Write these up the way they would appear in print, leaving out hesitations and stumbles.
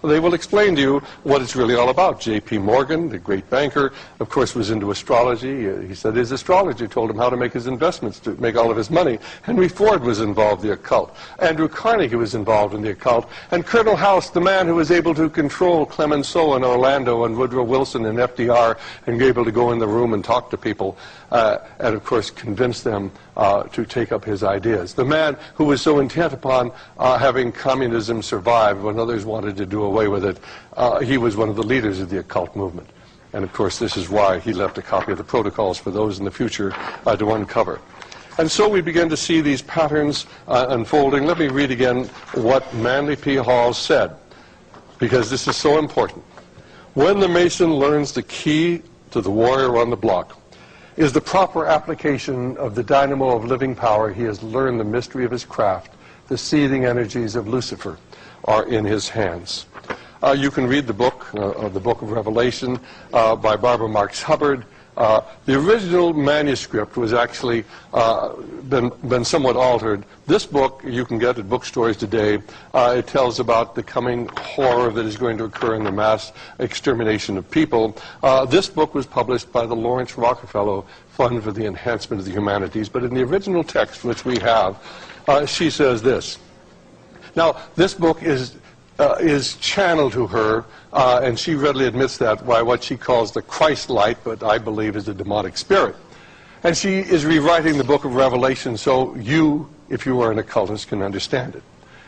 they will explain to you what it's really all about. J.P. Morgan, the great banker, of course, was into astrology. He said his astrologer told him how to make his investments, to make all of his money. Henry Ford was involved in the occult. Andrew Carnegie was involved in the occult. And Colonel House, the man who was able to control Clemenceau in Orlando and Woodrow Wilson and FDR, and able to go in the room and talk to people, and of course convince them to take up his ideas. The man who was so intent upon having communism survive when others wanted to do away with it, he was one of the leaders of the occult movement. And of course this is why he left a copy of the protocols for those in the future to uncover. And so we begin to see these patterns unfolding. Let me read again what Manly P. Hall said, because this is so important. When the Mason learns the key to the warrior on the block is the proper application of the dynamo of living power, he has learned the mystery of his craft. The seething energies of Lucifer are in his hands. You can read the book of Revelation by Barbara Marx Hubbard. The original manuscript was actually been somewhat altered. This book you can get at bookstores today. It tells about the coming horror that is going to occur in the mass extermination of people. This book was published by the Lawrence Rockefeller Fund for the Enhancement of the Humanities, but in the original text which we have, she says this. Now, this book is channeled to her, and she readily admits that, by what she calls the Christ light, but I believe is a demonic spirit. And she is rewriting the book of Revelation so you, if you are an occultist, can understand it.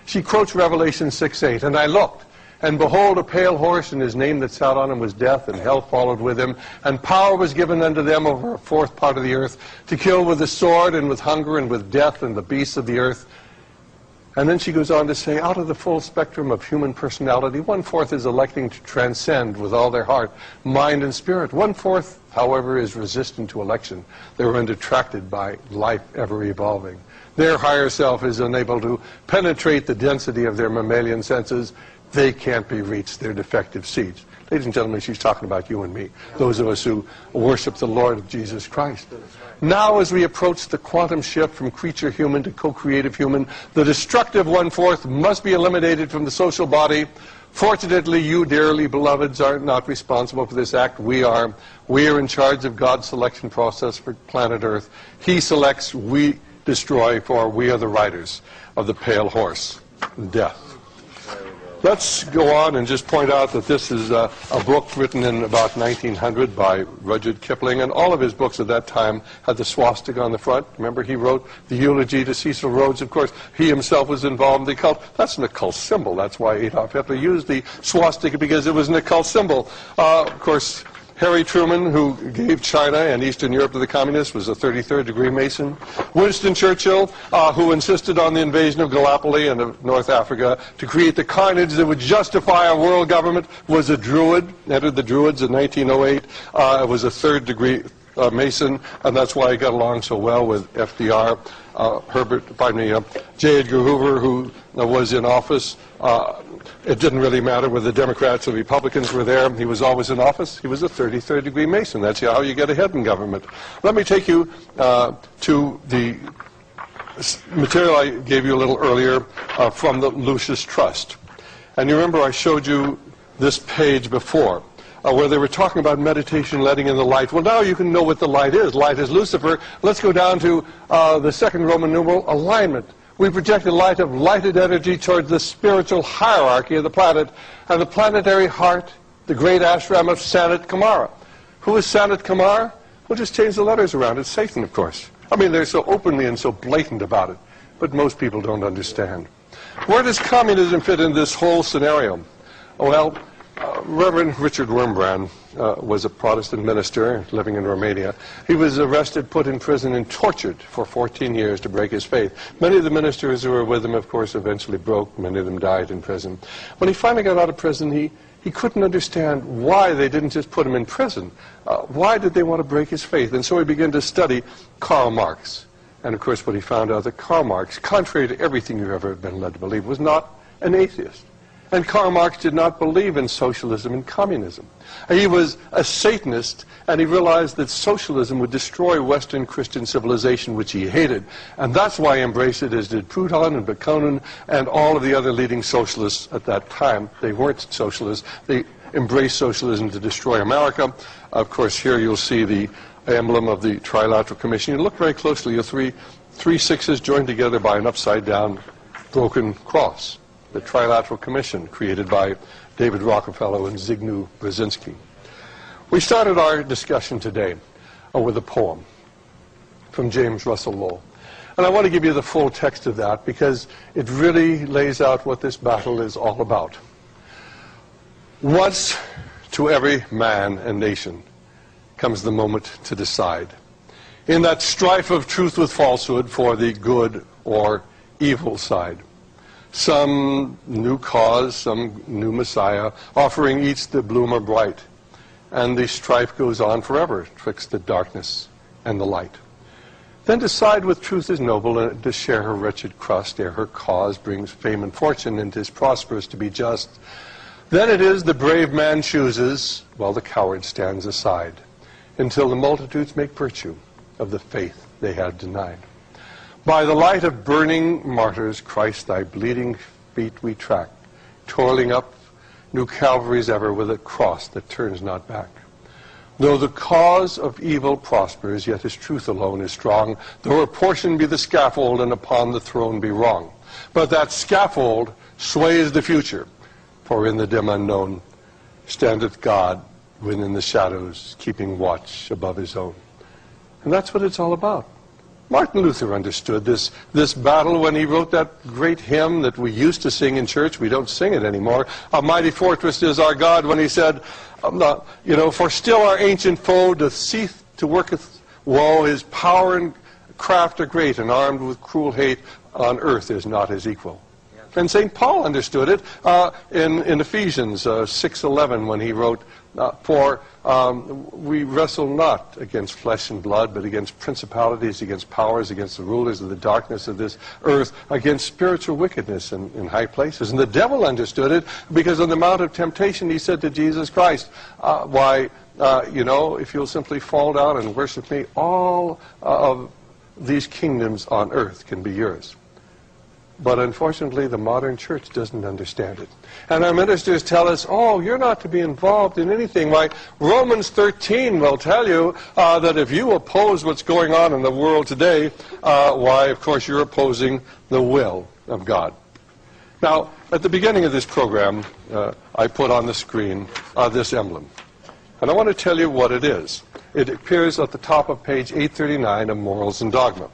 She quotes Revelation 6:8, and I looked, and behold, a pale horse, and his name that sat on him was Death, and hell followed with him, and power was given unto them over a fourth part of the earth, to kill with the sword, and with hunger, and with death, and the beasts of the earth. And then she goes on to say, out of the full spectrum of human personality, 1/4 is electing to transcend with all their heart, mind, and spirit. 1/4, however, is resistant to election. They are unattracted by life ever evolving. Their higher self is unable to penetrate the density of their mammalian senses. They can't be reached. They're defective seeds. Ladies and gentlemen, she's talking about you and me, those of us who worship the Lord Jesus Christ. Now, as we approach the quantum shift from creature human to co-creative human, the destructive 1/4 must be eliminated from the social body. Fortunately, you, dearly beloveds, are not responsible for this act. We are. We are in charge of God's selection process for planet Earth. He selects, we destroy, for we are the riders of the pale horse, death. Let's go on and just point out that this is a book written in about 1900 by Rudyard Kipling, and all of his books at that time had the swastika on the front. Remember, he wrote the eulogy to Cecil Rhodes. Of course, he himself was involved in the occult. That's an occult symbol. That's why Adolf Hitler used the swastika, because it was an occult symbol. Of course, Harry Truman, who gave China and Eastern Europe to the communists, was a 33rd degree Mason. Winston Churchill, who insisted on the invasion of Gallipoli and of North Africa to create the carnage that would justify a world government, was a Druid, entered the Druids in 1908, was a 3rd degree Mason, and that's why he got along so well with FDR. J. Edgar Hoover, who was in office. It didn't really matter whether the Democrats or Republicans were there. He was always in office. He was a 33rd degree Mason. That's how you get ahead in government. Let me take you to the material I gave you a little earlier from the Lucis Trust. And you remember I showed you this page before, where they were talking about meditation, letting in the light. Well, now you can know what the light is. Light is Lucifer. Let's go down to the second Roman numeral, alignment. We project a light of lighted energy towards the spiritual hierarchy of the planet and the planetary heart, the great ashram of Sanat Kumara. Who is Sanat Kumara? We'll just change the letters around. It's Satan, of course. I mean, they're so openly and so blatant about it, but most people don't understand. Where does communism fit in this whole scenario? Well, Reverend Richard Wurmbrand was a Protestant minister living in Romania. He was arrested, put in prison, and tortured for 14 years to break his faith. Many of the ministers who were with him, of course, eventually broke. Many of them died in prison. When he finally got out of prison, he couldn't understand why they didn't just put him in prison. Why did they want to break his faith? And so he began to study Karl Marx. And, of course, what he found out that Karl Marx, contrary to everything you've ever been led to believe, was not an atheist. And Karl Marx did not believe in socialism and communism. He was a Satanist, and he realized that socialism would destroy Western Christian civilization, which he hated. And that's why he embraced it, as did Proudhon and Bakunin and all of the other leading socialists at that time. They weren't socialists. They embraced socialism to destroy America. Of course, here you'll see the emblem of the Trilateral Commission. You look very closely, you'll three sixes joined together by an upside-down broken cross. The Trilateral Commission, created by David Rockefeller and Zygmunt Brzezinski. We started our discussion today with a poem from James Russell Lowell. And I want to give you the full text of that because it really lays out what this battle is all about. Once to every man and nation comes the moment to decide. In that strife of truth with falsehood for the good or evil side. Some new cause, some new Messiah, offering each the bloomer bright. And the strife goes on forever twixt the darkness and the light. Then decide with truth is noble and to share her wretched crust ere her cause brings fame and fortune and is prosperous to be just. Then it is the brave man chooses while the coward stands aside until the multitudes make virtue of the faith they had denied. By the light of burning martyrs, Christ, thy bleeding feet we track, toiling up new Calvaries ever with a cross that turns not back. Though the cause of evil prospers, yet his truth alone is strong, though her portion be the scaffold and upon the throne be wrong. But that scaffold sways the future, for in the dim unknown standeth God within the shadows, keeping watch above his own. And that's what it's all about. Martin Luther understood this battle when he wrote that great hymn that we used to sing in church. We don't sing it anymore. A mighty fortress is our God, when he said, for still our ancient foe doth cease to worketh woe. His power and craft are great, and armed with cruel hate on earth is not his equal. And St. Paul understood it in Ephesians 6:11 when he wrote, for we wrestle not against flesh and blood, but against principalities, against powers, against the rulers of the darkness of this earth, against spiritual wickedness in high places. And the devil understood it because on the Mount of Temptation he said to Jesus Christ, if you'll simply fall down and worship me, all of these kingdoms on earth can be yours. But unfortunately, the modern church doesn't understand it. And our ministers tell us, oh, you're not to be involved in anything. Why, Romans 13 will tell you that if you oppose what's going on in the world today, of course, you're opposing the will of God. Now, at the beginning of this program, I put on the screen this emblem. And I want to tell you what it is. It appears at the top of page 839 of Morals and Dogma.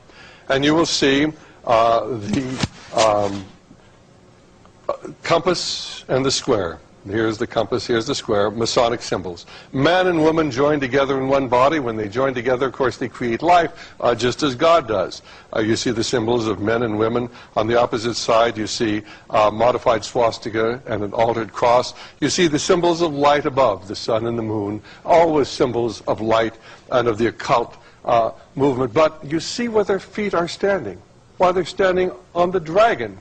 And you will see the compass and the square. Here's the compass, here's the square, Masonic symbols. Man and woman join together in one body. When they join together, of course, they create life, just as God does. You see the symbols of men and women. On the opposite side, you see modified swastika and an altered cross. You see the symbols of light above, the sun and the moon, always symbols of light and of the occult movement. But you see where their feet are standing. While they're standing on the dragon,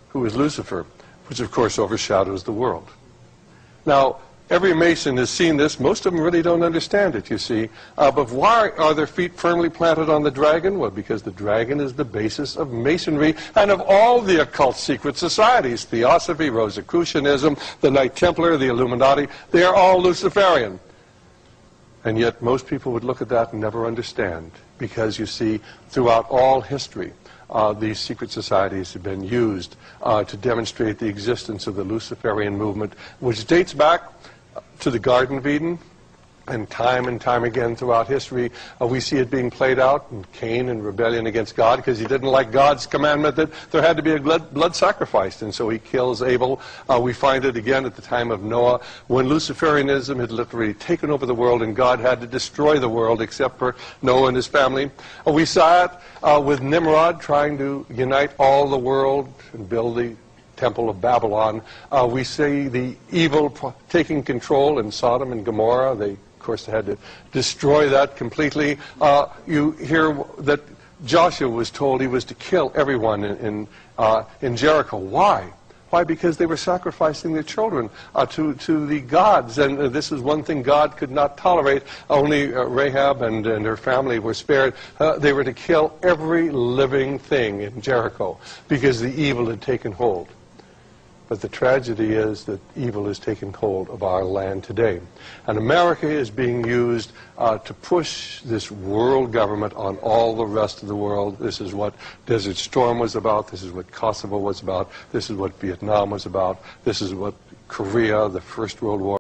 who is Lucifer, which of course overshadows the world. Now, every Mason has seen this. Most of them really don't understand it, you see. But why are their feet firmly planted on the dragon? Well, because the dragon is the basis of Masonry and of all the occult secret societies. Theosophy, Rosicrucianism, the Knight Templar, the Illuminati, they are all Luciferian. And yet most people would look at that and never understand. Because, you see, throughout all history, these secret societies have been used to demonstrate the existence of the Luciferian movement, which dates back to the Garden of Eden, and time again throughout history, we see it being played out in Cain and rebellion against God because he didn't like God's commandment that there had to be a blood sacrificed, and so he kills Abel. We find it again at the time of Noah when Luciferianism had literally taken over the world and God had to destroy the world except for Noah and his family. We saw it with Nimrod trying to unite all the world and build the Temple of Babylon. We see the evil taking control in Sodom and Gomorrah. Of course, they had to destroy that completely. You hear that Joshua was told he was to kill everyone in Jericho. Why? Why? Because they were sacrificing their children to the gods. And this is one thing God could not tolerate. Only Rahab and her family were spared. They were to kill every living thing in Jericho because the evil had taken hold. But the tragedy is that evil has taken hold of our land today. And America is being used to push this world government on all the rest of the world. This is what Desert Storm was about. This is what Kosovo was about. This is what Vietnam was about. This is what Korea, the First World War.